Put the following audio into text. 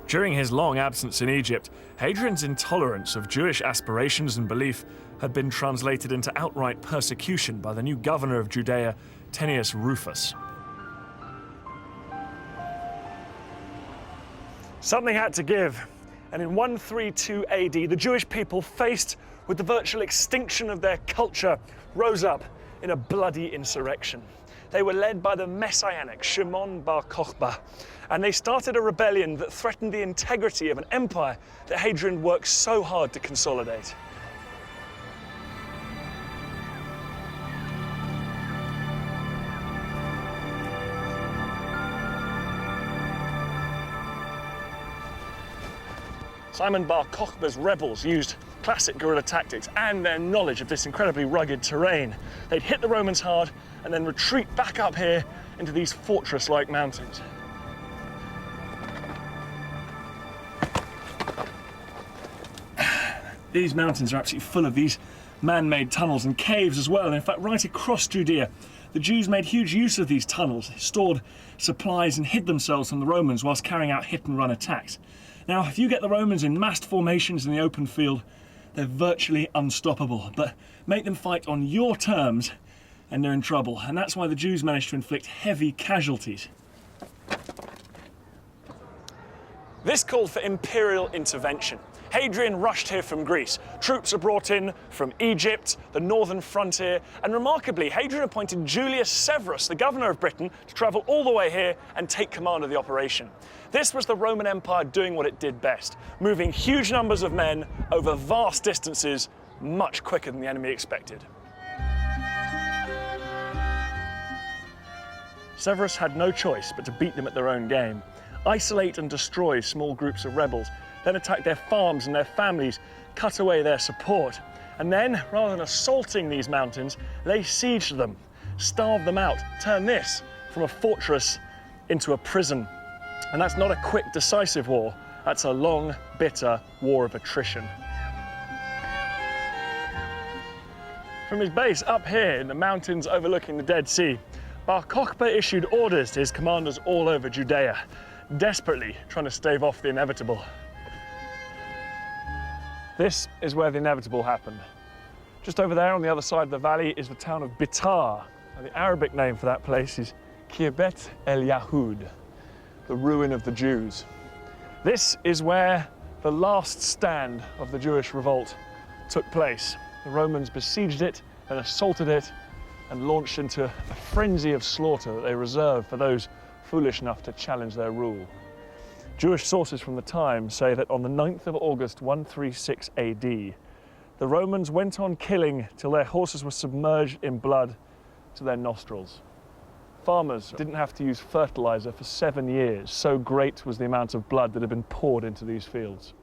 During his long absence in Egypt, Hadrian's intolerance of Jewish aspirations and belief had been translated into outright persecution by the new governor of Judea, Tenius Rufus. Something had to give, and in 132 AD, the Jewish people, faced with the virtual extinction of their culture, rose up in a bloody insurrection. They were led by the messianic Shimon bar Kokhba, and they started a rebellion that threatened the integrity of an empire that Hadrian worked so hard to consolidate. Simon bar Kokhba's rebels used classic guerrilla tactics and their knowledge of this incredibly rugged terrain. They'd hit the Romans hard and then retreat back up here into these fortress-like mountains. These mountains are absolutely full of these man-made tunnels and caves as well. And in fact, right across Judea, the Jews made huge use of these tunnels, stored supplies and hid themselves from the Romans whilst carrying out hit-and-run attacks. Now, if you get the Romans in massed formations in the open field, they're virtually unstoppable. But make them fight on your terms and they're in trouble. And that's why the Jews managed to inflict heavy casualties. This called for imperial intervention. Hadrian rushed here from Greece. Troops are brought in from Egypt, the northern frontier, and remarkably, Hadrian appointed Julius Severus, the governor of Britain, to travel all the way here and take command of the operation. This was the Roman Empire doing what it did best, moving huge numbers of men over vast distances much quicker than the enemy expected. Severus had no choice but to beat them at their own game, isolate and destroy small groups of rebels, then attack their farms and their families, cut away their support. And then, rather than assaulting these mountains, they sieged them, starved them out, turned this from a fortress into a prison. And that's not a quick, decisive war, that's a long, bitter war of attrition. From his base up here in the mountains overlooking the Dead Sea, Bar Kokhba issued orders to his commanders all over Judea, desperately trying to stave off the inevitable. This is where the inevitable happened. Just over there on the other side of the valley is the town of Bitar, and the Arabic name for that place is Khirbet el Yahud, the ruin of the Jews. This is where the last stand of the Jewish revolt took place. The Romans besieged it and assaulted it and launched into a frenzy of slaughter that they reserved for those foolish enough to challenge their rule. Jewish sources from the time say that on the 9th of August 136 AD, the Romans went on killing till their horses were submerged in blood to their nostrils. Farmers didn't have to use fertilizer for 7 years, so great was the amount of blood that had been poured into these fields.